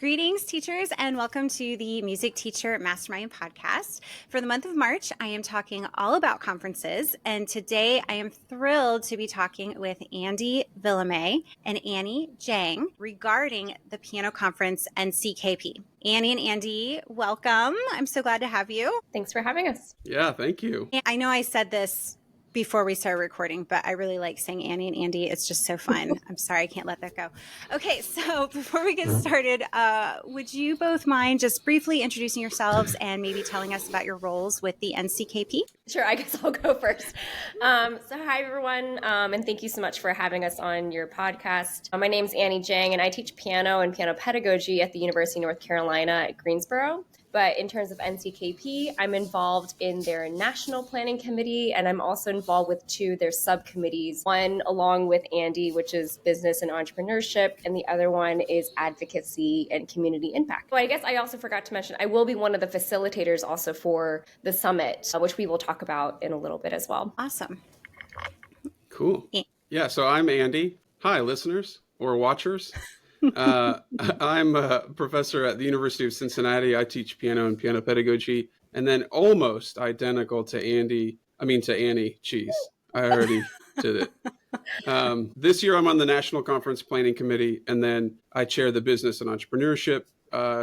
Greetings, teachers, and welcome to the Music Teacher Mastermind Podcast. For the month of March, I am talking all about conferences, and today I am thrilled to be talking with Andy Villemez and Annie Jeng regarding the piano conference NCKP. Annie and Andy, welcome. I'm so glad to have you. Thanks for having us. Yeah, thank you. And I know I said this before we started recording, but I really like saying Annie and Andy. It's just so fun. I'm sorry, I can't let that go. Okay, so before we get started, would you both mind just briefly introducing yourselves and maybe telling us about your roles with the NCKP? Sure, I guess I'll go first. So hi, everyone, and thank you so much for having us on your podcast. My name's Annie Jeng, and I teach piano and piano pedagogy at the University of North Carolina at Greensboro. But in terms of NCKP, I'm involved in their national planning committee, and I'm also involved with two of their subcommittees, one along with Andy, which is business and entrepreneurship, and the other one is advocacy and community impact. So I guess I also forgot to mention, I will be one of the facilitators also for the summit, which we will talk about in a little bit as well. Awesome. Cool. Yeah, so I'm Andy. Hi, listeners or watchers. I'm a professor at the University of Cincinnati. I teach piano and piano pedagogy, and then almost identical to Annie. Jeez, I already did it. This year I'm on the National Conference Planning Committee, and then I chair the Business and Entrepreneurship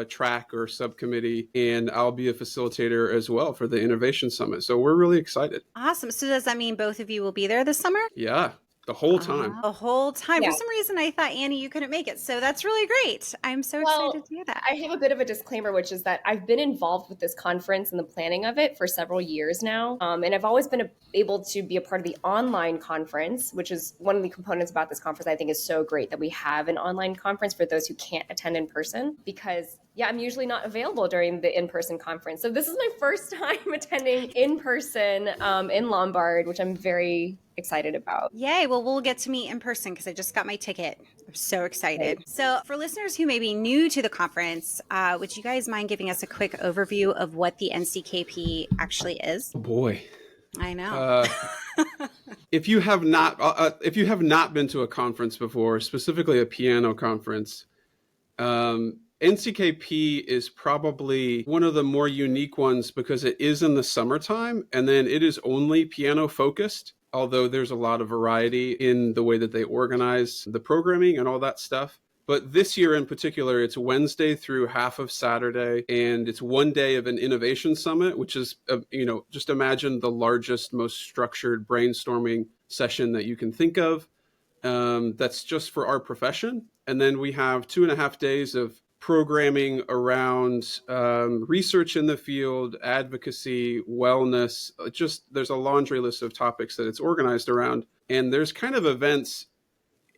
track or subcommittee, and I'll be a facilitator as well for the Innovation Summit. So we're really excited. Awesome. So does that mean both of you will be there this summer? Yeah. The whole time. The whole time. Yeah. For some reason, I thought, Annie, you couldn't make it. So that's really great. I'm so excited to hear that. I have a bit of a disclaimer, which is that I've been involved with this conference and the planning of it for several years now. And I've always been able to be a part of the online conference, which is one of the components about this conference I think is so great that we have an online conference for those who can't attend in person, because I'm usually not available during the in-person conference. So this is my first time attending in person in Lombard, which I'm very excited about. Yay. Well, we'll get to meet in person because I just got my ticket. I'm so excited. Right. So for listeners who may be new to the conference, would you guys mind giving us a quick overview of what the NCKP actually is? Oh boy. I know. If you have not been to a conference before, specifically a piano conference, NCKP is probably one of the more unique ones because it is in the summertime, and then it is only piano focused, although there's a lot of variety in the way that they organize the programming and all that stuff. But this year in particular, it's Wednesday through half of Saturday, and it's one day of an innovation summit, which is, just imagine the largest, most structured brainstorming session that you can think of. That's just for our profession. And then we have 2.5 days of programming around research in the field, advocacy, wellness. There's a laundry list of topics that it's organized around. And there's kind of events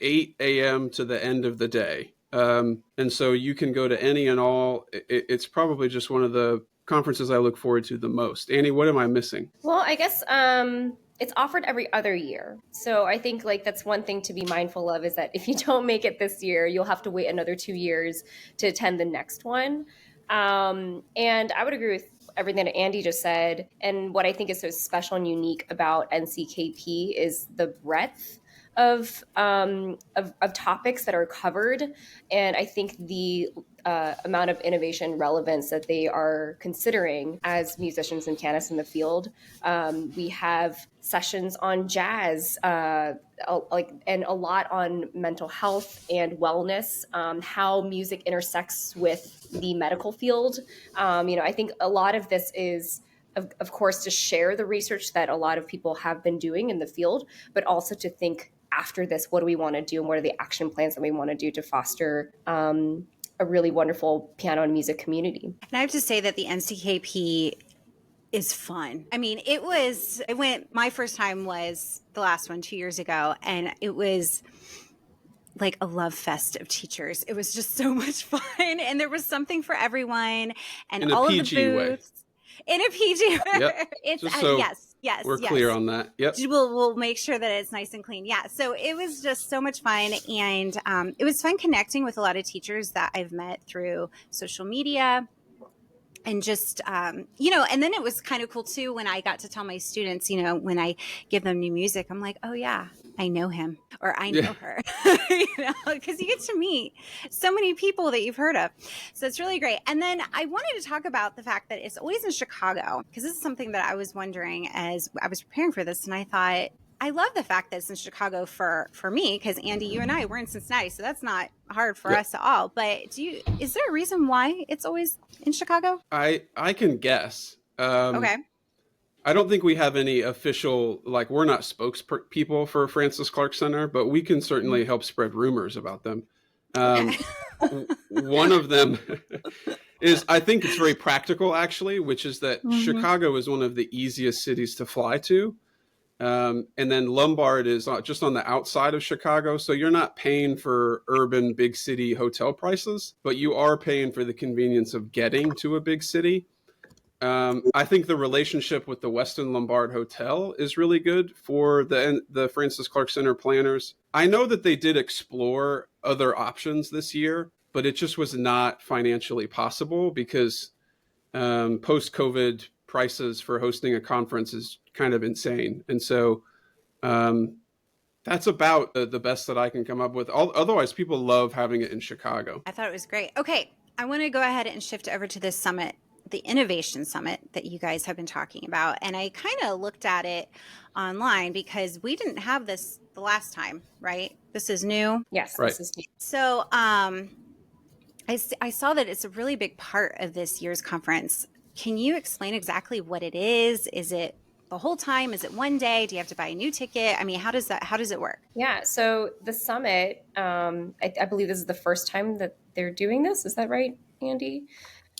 8 a.m. to the end of the day. And so you can go to any and all. It's probably just one of the conferences I look forward to the most. Annie, what am I missing? Well, I guess it's offered every other year. So I think that's one thing to be mindful of, is that if you don't make it this year, you'll have to wait another 2 years to attend the next one. And I would agree with everything that Andy just said. And what I think is so special and unique about NCKP is the breadth of topics that are covered. And I think the amount of innovation relevance that they are considering as musicians and pianists in the field. We have sessions on jazz, and a lot on mental health and wellness, how music intersects with the medical field. I think a lot of this is, of course, to share the research that a lot of people have been doing in the field, but also to think after this, what do we want to do and what are the action plans that we want to do to foster a really wonderful piano and music community. And I have to say that the NCKP is fun. I mean, my first time was the last one 2 years ago, and it was like a love fest of teachers. It was just so much fun, and there was something for everyone, and all of the booths. In a PG way. Yep. Yes. We're clear on that. Yep. We'll make sure that it's nice and clean. Yeah. So it was just so much fun. And it was fun connecting with a lot of teachers that I've met through social media. And just, and then it was kind of cool too when I got to tell my students, when I give them new music, I'm like, oh yeah, I know him or I Yeah. know her, because you get to meet so many people that you've heard of. So it's really great. And then I wanted to talk about the fact that it's always in Chicago, because this is something that I was wondering as I was preparing for this. And I thought, I love the fact that it's in Chicago for me, because Andy, you and I, we're in Cincinnati, so that's not hard for Yep. us at all. But is there a reason why it's always in Chicago? I can guess. Okay. I don't think we have any official, like, we're not spokespeople for Francis Clark Center, but we can certainly help spread rumors about them. Okay. One of them is, I think it's very practical, actually, which is that Chicago is one of the easiest cities to fly to. And then Lombard is just on the outside of Chicago. So you're not paying for urban big city hotel prices, but you are paying for the convenience of getting to a big city. I think the relationship with the Westin Lombard Hotel is really good for the Francis Clark Center planners. I know that they did explore other options this year, but it just was not financially possible because post-COVID prices for hosting a conference is kind of insane. And so that's about the best that I can come up with. Otherwise, people love having it in Chicago. I thought it was great. Okay, I want to go ahead and shift over to this summit, the Innovation Summit that you guys have been talking about. And I kind of looked at it online because we didn't have this the last time, right? This is new. Yes, Right. this is new. So I saw that it's a really big part of this year's conference. Can you explain exactly what it is? Is it the whole time? Is it one day? Do you have to buy a new ticket? I mean, how does it work? Yeah, so the summit, I believe this is the first time that they're doing this. Is that right, Andy?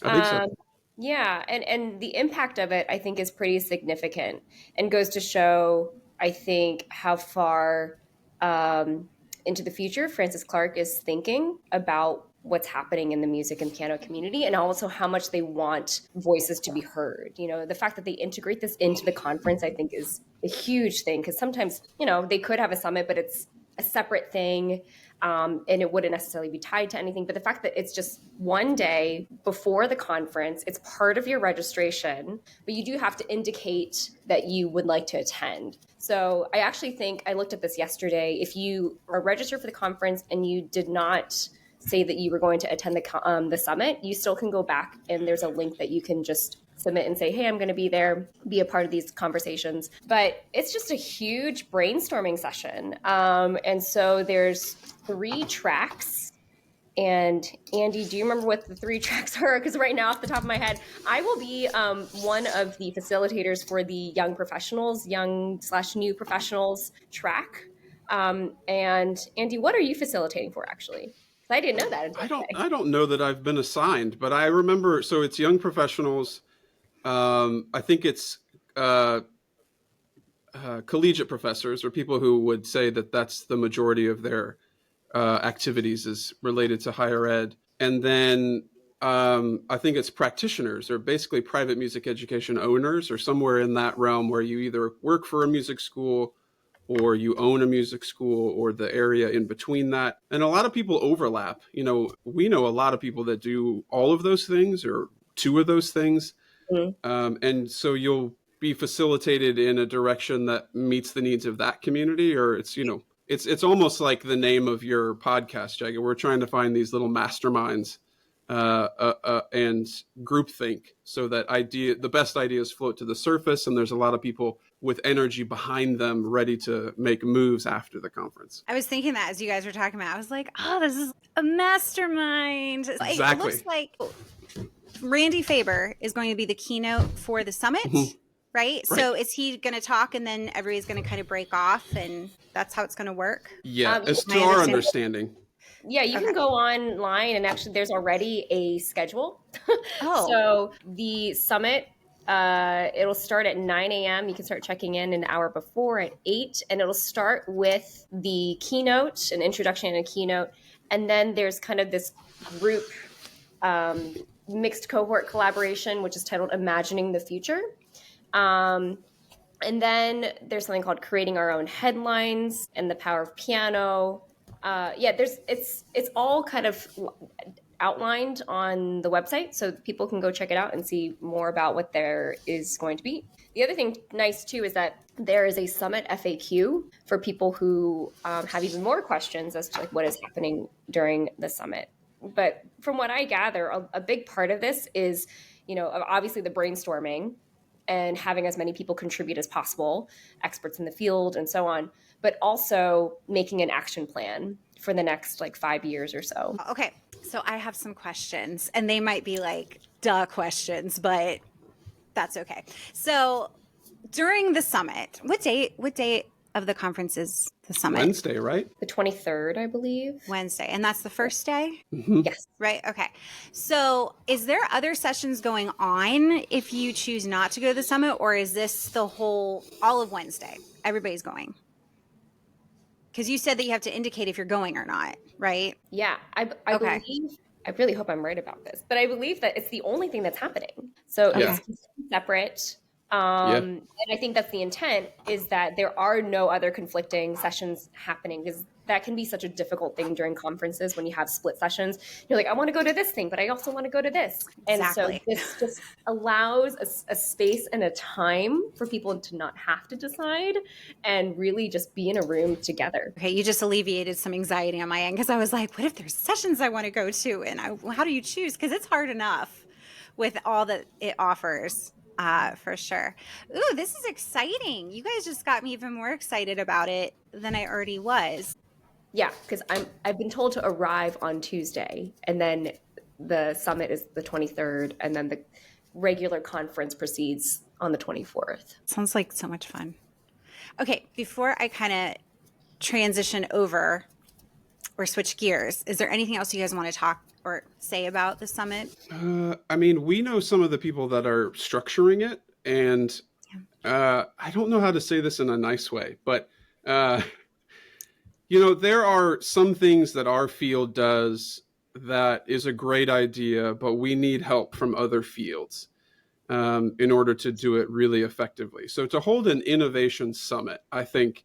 I think so. Yeah, and the impact of it, I think, is pretty significant and goes to show, I think, how far into the future Francis Clark is thinking about what's happening in the music and piano community, and also how much they want voices to be heard. You know, the fact that they integrate this into the conference, I think, is a huge thing, because sometimes, you know, they could have a summit, but it's a separate thing. And it wouldn't necessarily be tied to anything. But the fact that it's just one day before the conference, it's part of your registration, but you do have to indicate that you would like to attend. So I actually think, I looked at this yesterday, if you are registered for the conference and you did not say that you were going to attend the summit, you still can go back and there's a link that you can just submit and say, hey, I'm going to be there, be a part of these conversations. But it's just a huge brainstorming session. And so there's 3 tracks. And Andy, do you remember what the 3 tracks are? Because right now, off the top of my head, I will be one of the facilitators for the young/new professionals track. And Andy, what are you facilitating for, actually? I didn't know that. I don't know that I've been assigned, but I remember, so it's young professionals. I think it's collegiate professors, or people who would say that that's the majority of their activities is related to higher ed. And then I think it's practitioners, or basically private music education owners, or somewhere in that realm where you either work for a music school or you own a music school, or the area in between that. And a lot of people overlap. You know, we know a lot of people that do all of those things or 2 of those things. Mm-hmm. And so you'll be facilitated in a direction that meets the needs of that community, or it's, you know, it's almost like the name of your podcast, Jaclyn. We're trying to find these little masterminds and groupthink, so that the best ideas float to the surface, and there's a lot of people with energy behind them ready to make moves after the conference. I was thinking that as you guys were talking about, I was like, oh, this is a mastermind. Exactly. It looks like Randy Faber is going to be the keynote for the summit. Mm-hmm. Right? So is he going to talk and then everybody's going to kind of break off, and that's how it's going to work? Yeah, as to our understanding. Yeah, you can go online, and actually there's already a schedule. Oh. So the summit, it'll start at 9 a.m. You can start checking in an hour before at 8, and it'll start with the keynote, an introduction and a keynote. And then there's kind of this group mixed cohort collaboration, which is titled Imagining the Future. And then there's something called Creating Our Own Headlines and the Power of Piano. It's all kind of outlined on the website, so people can go check it out and see more about what there is going to be. The other thing nice too is that there is a summit FAQ for people who have even more questions as to like what is happening during the summit. But from what I gather, a big part of this is, obviously the brainstorming and having as many people contribute as possible, experts in the field and so on, but also making an action plan for the next 5 years or so. Okay, so I have some questions, and they might be duh questions, but that's okay. So during the summit, what date of the conference is the summit? Wednesday, right? The 23rd, I believe. Wednesday. And that's the first day? Mm-hmm. Yes. Right. Okay. So is there other sessions going on if you choose not to go to the summit, or is this all of Wednesday? Everybody's going? Because you said that you have to indicate if you're going or not, right? Yeah. I believe, I really hope I'm right about this, but I believe that it's the only thing that's happening. So it's separate. And I think that's the intent, is that there are no other conflicting sessions happening, because that can be such a difficult thing during conferences when you have split sessions. You're like, I want to go to this thing, but I also want to go to this. Exactly. And so this just allows a space and a time for people to not have to decide and really just be in a room together. Okay, you just alleviated some anxiety on my end, because I was like, what if there's sessions I want to go to? And how do you choose? Because it's hard enough with all that it offers. For sure. Ooh, this is exciting. You guys just got me even more excited about it than I already was. Yeah, because I've been told to arrive on Tuesday, and then the summit is the 23rd, and then the regular conference proceeds on the 24th. Sounds like so much fun. Okay, before I kind of transition over or switch gears, is there anything else you guys want to talk or say about the summit? We know some of the people that are structuring it, and I don't know how to say this in a nice way, but there are some things that our field does that is a great idea, but we need help from other fields in order to do it really effectively. So to hold an innovation summit, I think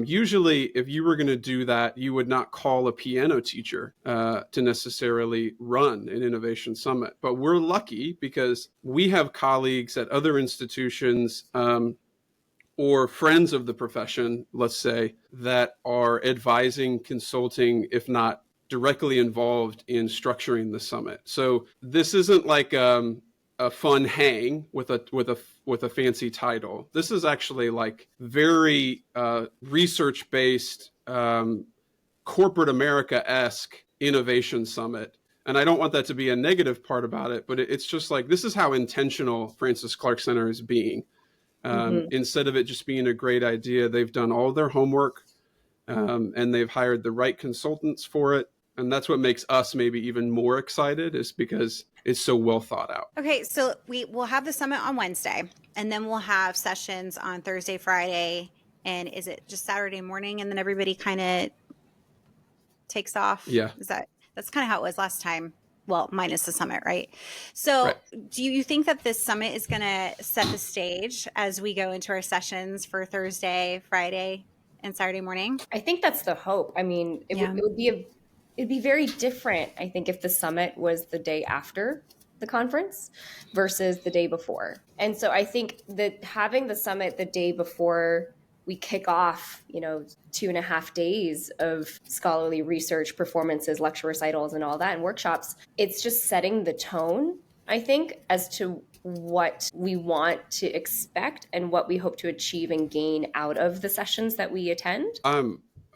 usually if you were going to do that, you would not call a piano teacher to necessarily run an innovation summit. But we're lucky because we have colleagues at other institutions or friends of the profession, let's say, that are advising, consulting, if not directly involved in structuring the summit. So this isn't like a fun hang with a fancy title. This is actually very research-based, corporate America-esque innovation summit. And I don't want that to be a negative part about it, but it's just this is how intentional Francis Clark Center is being. Instead of it just being a great idea, they've done all their homework and they've hired the right consultants for it. And that's what makes us maybe even more excited, is because it's so well thought out. Okay, so we'll have the summit on Wednesday, and then we'll have sessions on Thursday, Friday, and is it just Saturday morning, and then everybody kind of takes off? Yeah. That's kind of how it was last time. Well, minus the summit, right? So Do you think that this summit is going to set the stage as we go into our sessions for Thursday, Friday, and Saturday morning? I think that's the hope. I mean, it'd be very different, I think, if the summit was the day after the conference versus the day before. And so I think that having the summit the day before we kick off, 2.5 days of scholarly research, performances, lecture recitals, and all that, and workshops, it's just setting the tone, I think, as to what we want to expect and what we hope to achieve and gain out of the sessions that we attend.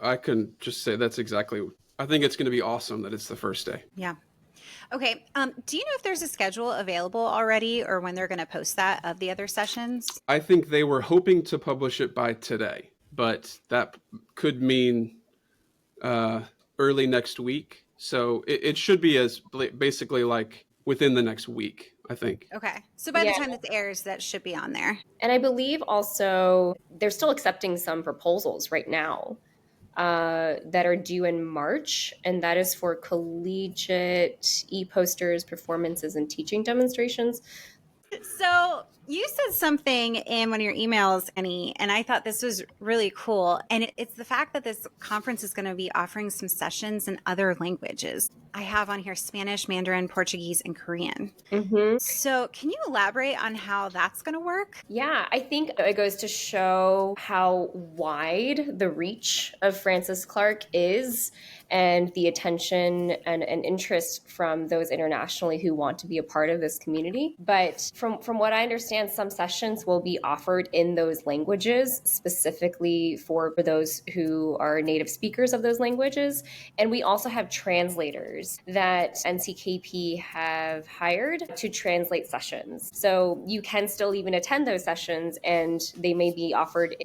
I can just say that's exactly, I think it's going to be awesome that it's the first day. Yeah. Okay. Do you know if there's a schedule available already, or when they're going to post that of the other sessions? I think they were hoping to publish it by today, but that could mean early next week. So it should be basically within the next week, I think. Okay. So by the time this airs, that should be on there. And I believe also they're still accepting some proposals right now that are due in March, and that is for collegiate e-posters, performances, and teaching demonstrations. So You said something in one of your emails, Annie, and I thought this was really cool. And it's the fact that this conference is going to be offering some sessions in other languages. I have on here Spanish, Mandarin, Portuguese, and Korean. Mm-hmm. So can you elaborate on how that's going to work? Yeah, I think it goes to show how wide the reach of Francis Clark is and the attention and interest from those internationally who want to be a part of this community. But from what I understand, some sessions will be offered in those languages specifically for those who are native speakers of those languages. And we also have translators that NCKP have hired to translate sessions. So you can still even attend those sessions and they may be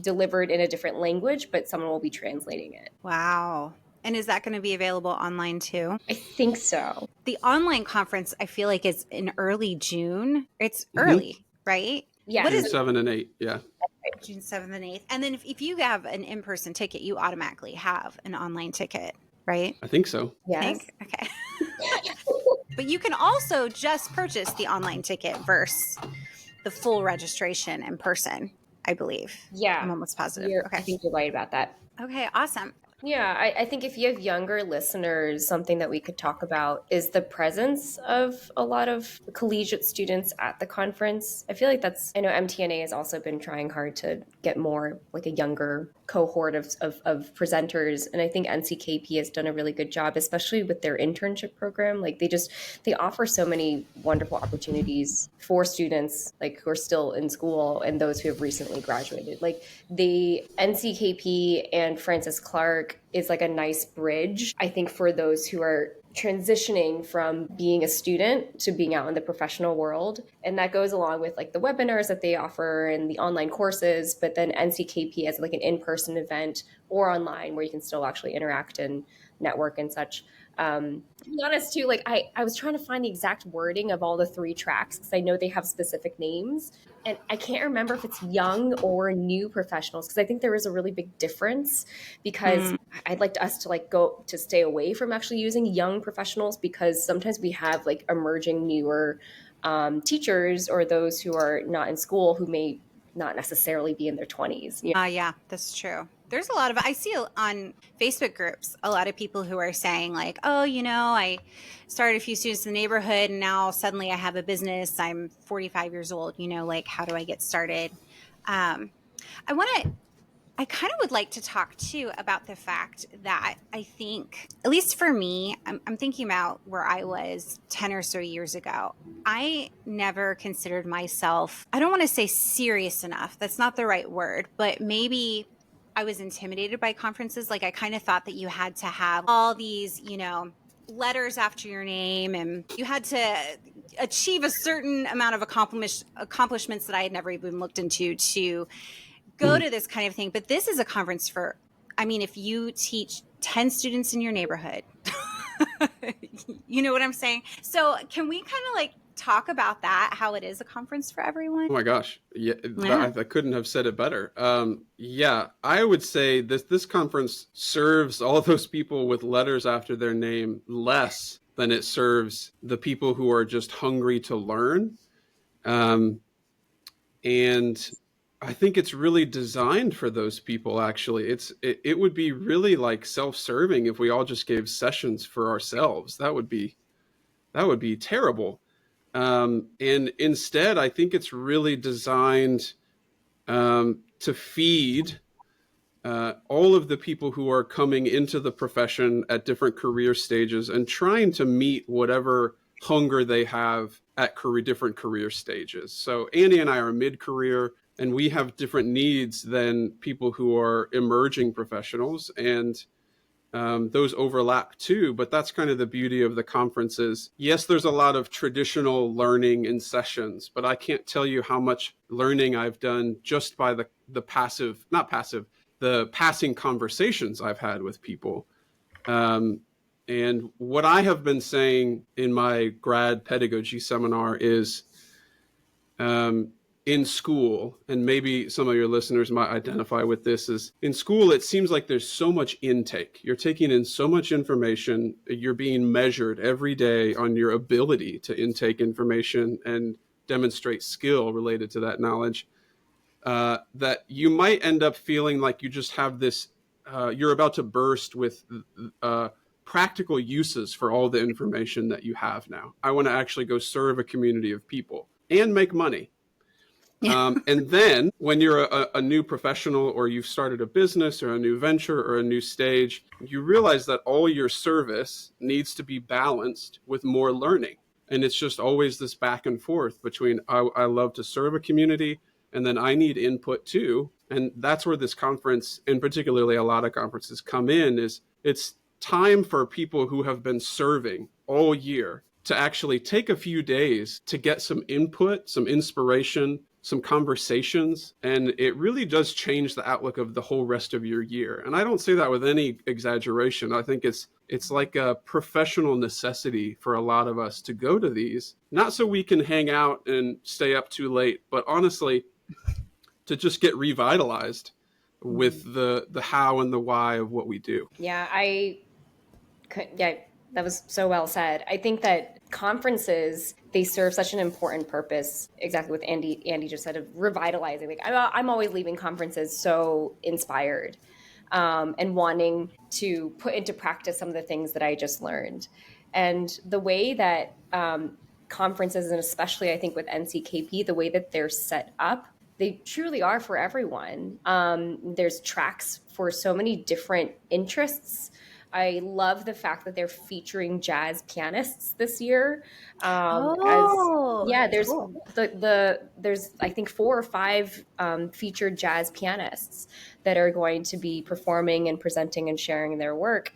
delivered in a different language, but someone will be translating it. Wow. And is that going to be available online too? I think so. The online conference, I feel like, is in early June. It's early, right? Yeah. What June is 7 and 8. Yeah. June 7th and 8th? And then if you have an in-person ticket, you automatically have an online ticket, right? I think so. Yes. Okay. But you can also just purchase the online ticket versus the full registration in person, I believe. Yeah. I'm almost positive. I Okay. think you're right about that. Okay, awesome. Yeah, I think if you have younger listeners, something that we could talk about is the presence of a lot of collegiate students at the conference. I feel like I know MTNA has also been trying hard to get more like a younger cohort of presenters. And I think NCKP has done a really good job, especially with their internship program. Like they offer so many wonderful opportunities for students like who are still in school and those who have recently graduated. Like the NCKP and Francis Clark is like a nice bridge, I think, for those who are transitioning from being a student to being out in the professional world. And that goes along with like the webinars that they offer and the online courses, but then NCKP has like an in-person event or online where you can still actually interact and network and such. To be honest too, like I was trying to find the exact wording of all the 3 tracks because I know they have specific names and I can't remember if it's young or new professionals because I think there is a really big difference because I'd like us to like go to stay away from actually using young professionals because sometimes we have like emerging newer teachers or those who are not in school who may not necessarily be in their 20s. You know? Yeah, that's true. There's a lot of, I see on Facebook groups, a lot of people who are saying like, oh, I started a few students in the neighborhood and now suddenly I have a business. I'm 45 years old, like, how do I get started? I kind of would like to talk too about the fact that I think, at least for me, I'm thinking about where I was 10 or so years ago. I never considered myself, I don't want to say serious enough. That's not the right word, but maybe I was intimidated by conferences. Like I kind of thought that you had to have all these, letters after your name and you had to achieve a certain amount of accomplishments that I had never even looked into to go to this kind of thing. But this is a conference if you teach 10 students in your neighborhood, you know what I'm saying? So can we kind of like talk about that, how it is a conference for everyone? Oh my gosh. Yeah. I couldn't have said it better. I would say this conference serves all those people with letters after their name less than it serves the people who are just hungry to learn. And I think it's really designed for those people. Actually, it would be really like self-serving if we all just gave sessions for ourselves. That would be terrible. And instead, I think it's really designed to feed all of the people who are coming into the profession at different career stages and trying to meet whatever hunger they have at different career stages. So Annie and I are mid-career, and we have different needs than people who are emerging professionals, and those overlap too. But that's kind of the beauty of the conferences. Yes, there's a lot of traditional learning in sessions, but I can't tell you how much learning I've done just by the passing conversations I've had with people. And what I have been saying in my grad pedagogy seminar is, in school, and maybe some of your listeners might identify with this, is in school, it seems like there's so much intake. You're taking in so much information. You're being measured every day on your ability to intake information and demonstrate skill related to that knowledge, that you might end up feeling like you just have this, you're about to burst with practical uses for all the information that you have now. I want to actually go serve a community of people and make money. And then when you're a new professional, or you've started a business or a new venture or a new stage, you realize that all your service needs to be balanced with more learning. And it's just always this back and forth between I love to serve a community, and then I need input too. And that's where this conference, and particularly a lot of conferences, come in. Is it's time for people who have been serving all year to actually take a few days to get some input, some inspiration, some conversations, and it really does change the outlook of the whole rest of your year. And I don't say that with any exaggeration. I think it's like a professional necessity for a lot of us to go to these, not so we can hang out and stay up too late, but honestly, to just get revitalized with the how and the why of what we do. Yeah, that was so well said. I think that conferences, they serve such an important purpose, exactly what Andy just said, of revitalizing. Like I'm always leaving conferences so inspired, and wanting to put into practice some of the things that I just learned. And the way that conferences, and especially I think with NCKP, the way that they're set up, they truly are for everyone. There's tracks for so many different interests. I love the fact that they're featuring jazz pianists this year. There's cool. there's I think 4 or 5 featured jazz pianists that are going to be performing and presenting and sharing their work,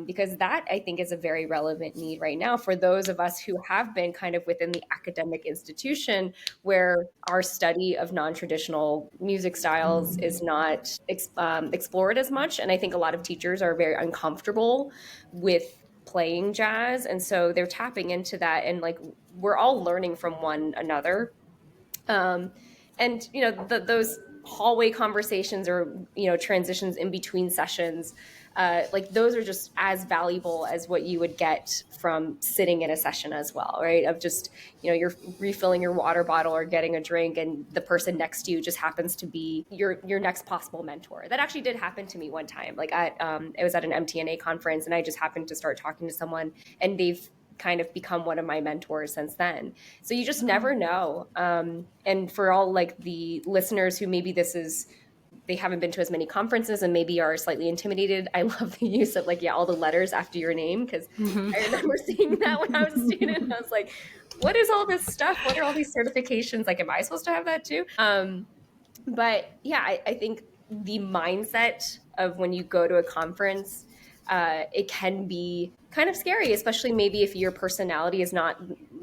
because that I think is a very relevant need right now for those of us who have been kind of within the academic institution, where our study of non-traditional music styles is not explored as much. And I think a lot of teachers are very uncomfortable with playing jazz. And so they're tapping into that. And like, we're all learning from one another. And, those hallway conversations, or, transitions in between sessions, like those are just as valuable as what you would get from sitting in a session as well, right? Of just, you're refilling your water bottle or getting a drink, and the person next to you just happens to be your next possible mentor. That actually did happen to me one time. Like it was at an MTNA conference, and I just happened to start talking to someone, and they've kind of become one of my mentors since then. So you just never know. And for all like the listeners who maybe they haven't been to as many conferences and maybe are slightly intimidated, I love the use of all the letters after your name, because I remember seeing that when I was a student, and I was like, what is all this stuff? What are all these certifications? Like, am I supposed to have that too? But yeah, I think the mindset of when you go to a conference, it can be kind of scary, especially maybe if your personality is not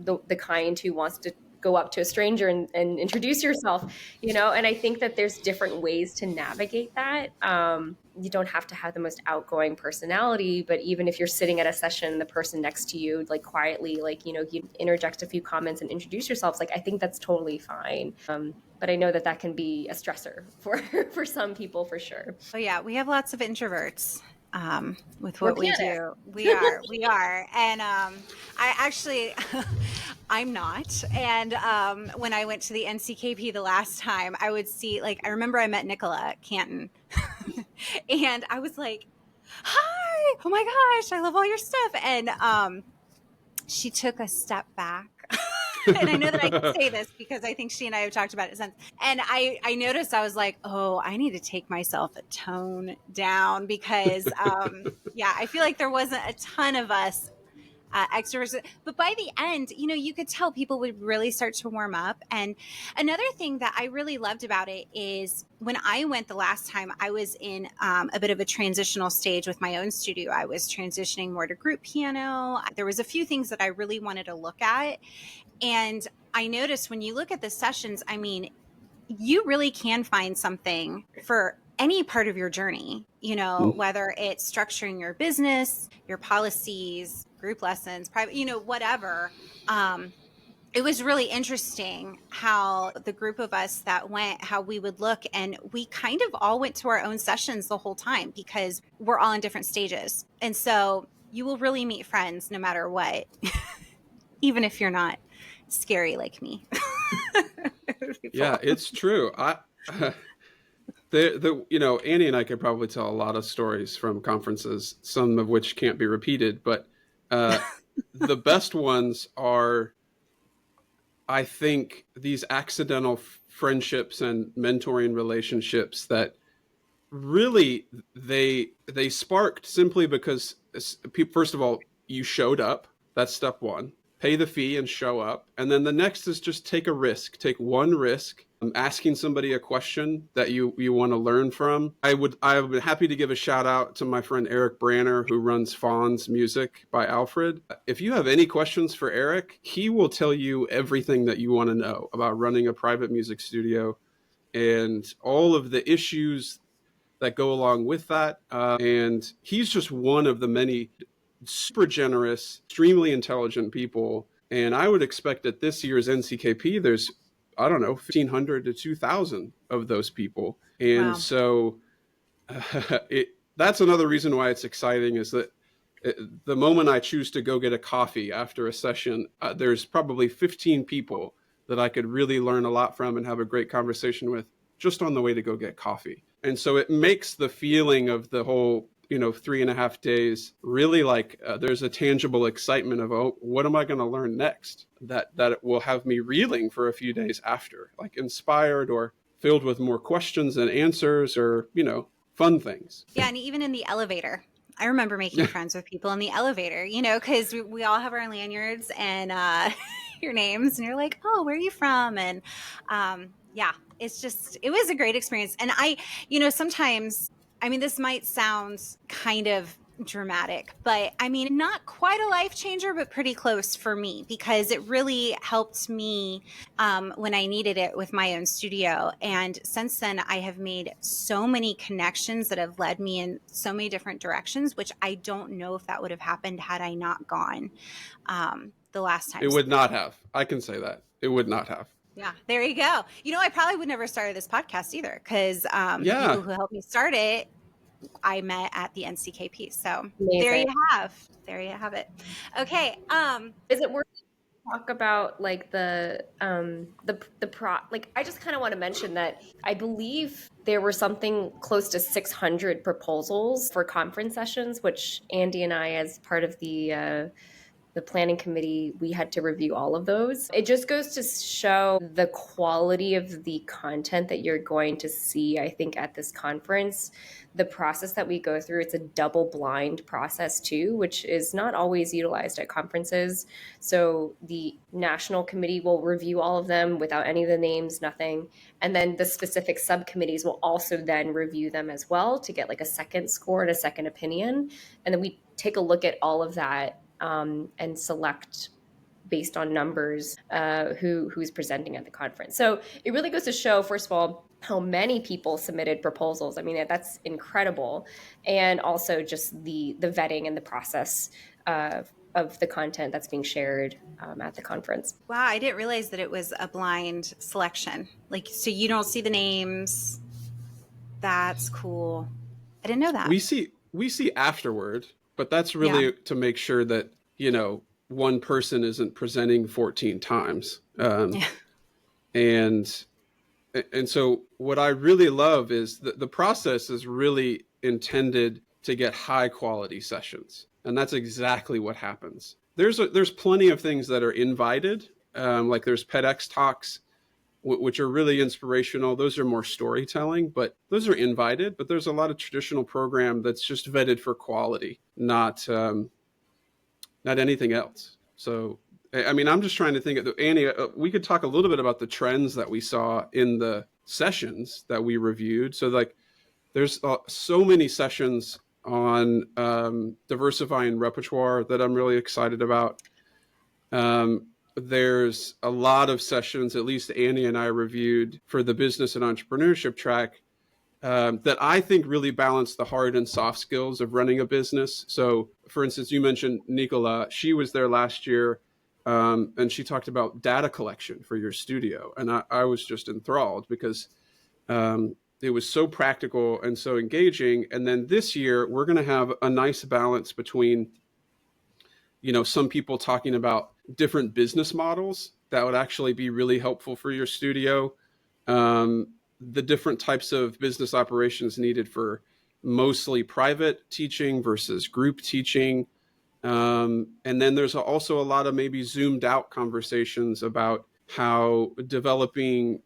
the kind who wants to go up to a stranger and introduce yourself, and I think that there's different ways to navigate that. You don't have to have the most outgoing personality, but even if you're sitting at a session, the person next to you, like quietly, you interject a few comments and introduce yourselves, I think that's totally fine. But I know that can be a stressor for some people, for sure. Oh yeah, we have lots of introverts. With what we do. We are. And I actually, I'm not. And when I went to the NCKP the last time, I would see, I remember I met Nicola Canton and I was like, hi, oh my gosh, I love all your stuff. And she took a step back. And I know that I can say this because I think she and I have talked about it since. And I noticed, I was like, oh, I need to take myself a tone down, because, I feel like there wasn't a ton of us extroverts. But by the end, you could tell people would really start to warm up. And another thing that I really loved about it is when I went the last time, I was in a bit of a transitional stage with my own studio. I was transitioning more to group piano. There was a few things that I really wanted to look at. And I noticed when you look at the sessions, you really can find something for any part of your journey, whether it's structuring your business, your policies, group lessons, private, whatever. It was really interesting how the group of us that went, how we would look, and we kind of all went to our own sessions the whole time because we're all in different stages. And so you will really meet friends no matter what, even if you're not scary like me. Yeah, it's true. Annie and I could probably tell a lot of stories from conferences, some of which can't be repeated, but the best ones are, I think, these accidental friendships and mentoring relationships that really they sparked simply because, first of all, you showed up. That's step one. Pay the fee and show up. And then the next is just take a risk. Take one risk. Asking somebody a question that you want to learn from. I would be happy to give a shout out to my friend Eric Branner, who runs Fawn's Music by Alfred. If you have any questions for Eric, he will tell you everything that you want to know about running a private music studio and all of the issues that go along with that. And he's just one of the many super generous, extremely intelligent people. And I would expect that this year's NCKP, there's, I don't know, 1,500 to 2,000 of those people. And so that's another reason why it's exciting, is that the moment I choose to go get a coffee after a session, there's probably 15 people that I could really learn a lot from and have a great conversation with just on the way to go get coffee. And so it makes the feeling of the whole, 3.5 days really like there's a tangible excitement of, oh, what am I going to learn next? That it will have me reeling for a few days after, like inspired or filled with more questions and answers or, fun things. Yeah. And even in the elevator, I remember making friends with people in the elevator, because we all have our lanyards and your names, and you're like, oh, where are you from? And yeah, it was a great experience. And sometimes, this might sound kind of dramatic, but not quite a life changer, but pretty close for me, because it really helped me when I needed it with my own studio. And since then, I have made so many connections that have led me in so many different directions, which I don't know if that would have happened had I not gone the last time. It would not have. I can say that. It would not have. Yeah, there you go. I probably would never start this podcast either, because people who helped me start it, I met at the NCKP. So Amazing. There you have it. Okay. Is it worth talk about like I just kind of want to mention that I believe there were something close to 600 proposals for conference sessions, which Andy and I, as part of the planning committee, we had to review all of those. It just goes to show the quality of the content that you're going to see, I think, at this conference. The process that we go through, it's a double blind process too, which is not always utilized at conferences. So the national committee will review all of them without any of the names, nothing. And then the specific subcommittees will also then review them as well to get like a second score and a second opinion. And then we take a look at all of that and select based on numbers who's presenting at the conference. So it really goes to show, first of all, how many people submitted proposals. That's incredible. And also just the vetting and the process of the content that's being shared at the conference. Wow, I didn't realize that it was a blind selection. So you don't see the names. That's cool. I didn't know that. We see afterward. But that's really to make sure that, one person isn't presenting 14 times. And so what I really love is that the process is really intended to get high quality sessions. And that's exactly what happens. There's plenty of things that are invited, like there's PedX talks, which are really inspirational. Those are more storytelling, but those are invited. But there's a lot of traditional program that's just vetted for quality, not anything else. So, I'm just trying to think of Annie. We could talk a little bit about the trends that we saw in the sessions that we reviewed. So, there's so many sessions on diversifying repertoire that I'm really excited about. There's a lot of sessions, at least Annie and I reviewed for the business and entrepreneurship track, that I think really balance the hard and soft skills of running a business. So, for instance, you mentioned Nicola. She was there last year, and she talked about data collection for your studio. And I was just enthralled because it was so practical and so engaging. And then this year, we're going to have a nice balance between, some people talking about different business models that would actually be really helpful for your studio. The different types of business operations needed for mostly private teaching versus group teaching. And then there's also a lot of maybe zoomed out conversations about how developing,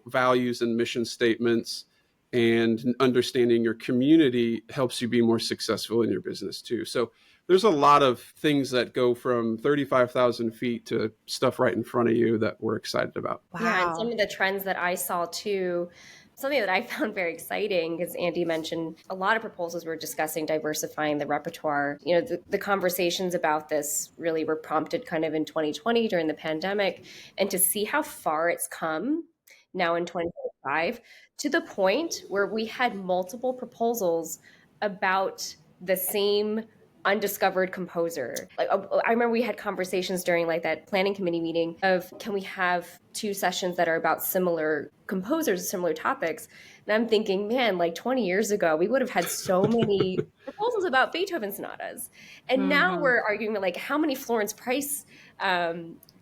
values and mission statements and understanding your community helps you be more successful in your business too. So there's a lot of things that go from 35,000 feet to stuff right in front of you that we're excited about. Wow. Yeah, and some of the trends that I saw too, something that I found very exciting, because Andy mentioned a lot of proposals were discussing diversifying the repertoire. The conversations about this really were prompted kind of in 2020 during the pandemic, and to see how far it's come now in 2025, to the point where we had multiple proposals about the same undiscovered composer. Like, I remember we had conversations during like that planning committee meeting of, can we have 2 sessions that are about similar composers, similar topics? And I'm thinking, man, like 20 years ago, we would have had so many proposals about Beethoven sonatas. And now we're arguing like, how many Florence Price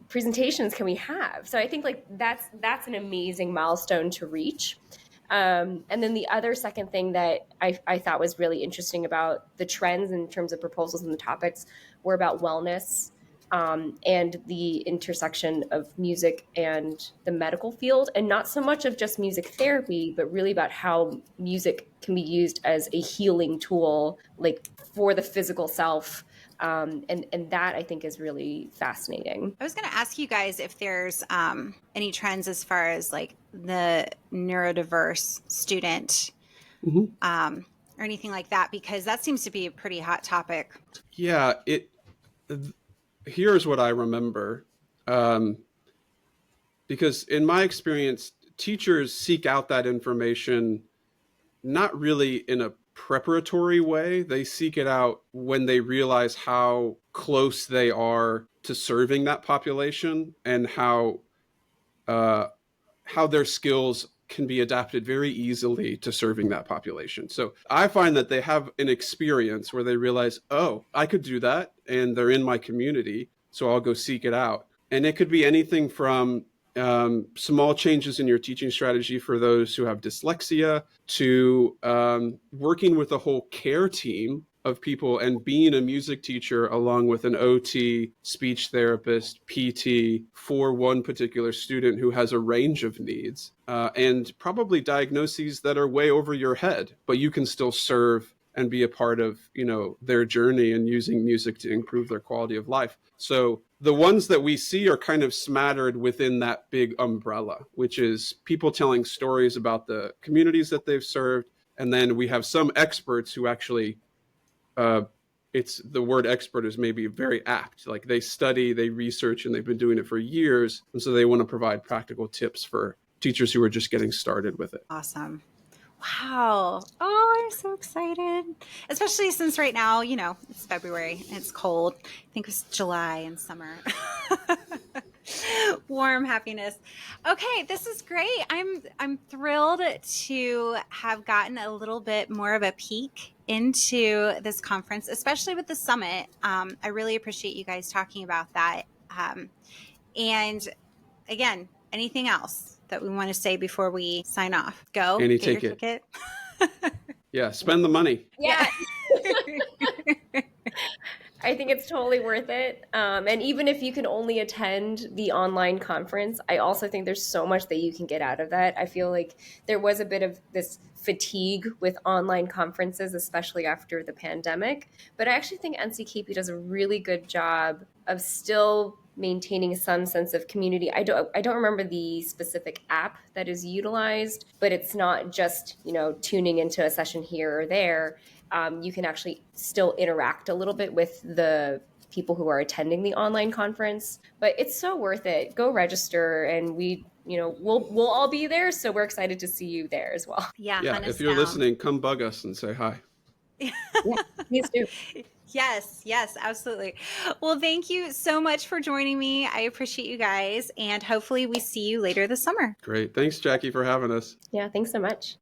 presentations can we have? So I think like that's an amazing milestone to reach. And then the other second thing that I thought was really interesting about the trends in terms of proposals and the topics were about wellness, and the intersection of music and the medical field, and not so much of just music therapy, but really about how music can be used as a healing tool, like for the physical self. And that I think is really fascinating. I was going to ask you guys if there's any trends as far as like the neurodiverse student or anything like that, because that seems to be a pretty hot topic. Yeah, here's what I remember. Because in my experience, teachers seek out that information not really in a preparatory way. They seek it out when they realize how close they are to serving that population, and how their skills can be adapted very easily to serving that population. So I find that they have an experience where they realize, oh, I could do that, and they're in my community, so I'll go seek it out. And it could be anything from small changes in your teaching strategy for those who have dyslexia, to working with a whole care team of people and being a music teacher along with an OT, speech therapist, PT for one particular student who has a range of needs, and probably diagnoses that are way over your head, but you can still serve and be a part of, their journey and using music to improve their quality of life. So the ones that we see are kind of smattered within that big umbrella, which is people telling stories about the communities that they've served. And then we have some experts who actually, the word expert is maybe very apt. Like they study, they research, and they've been doing it for years. And so they want to provide practical tips for teachers who are just getting started with it. Awesome. Wow. Oh, I'm so excited. Especially since right now, it's February and it's cold. I think it was July and summer. Warm happiness. Okay, this is great. I'm thrilled to have gotten a little bit more of a peek into this conference, especially with the summit. I really appreciate you guys talking about that. And again, anything else that we want to say before we sign off? Go Any get your ticket. Yeah, spend the money. Yeah. I think it's totally worth it. And even if you can only attend the online conference, I also think there's so much that you can get out of that. I feel like there was a bit of this fatigue with online conferences, especially after the pandemic. But I actually think NCKP does a really good job of still maintaining some sense of community. I don't remember the specific app that is utilized, but it's not just, tuning into a session here or there. You can actually still interact a little bit with the people who are attending the online conference, but it's so worth it. Go register, and we'll all be there. So we're excited to see you there as well. Yeah. If you're listening, come bug us and say hi. Yeah, please do. Yes, absolutely. Well, thank you so much for joining me. I appreciate you guys, and hopefully we see you later this summer. Great. Thanks, Jackie, for having us. Yeah, thanks so much.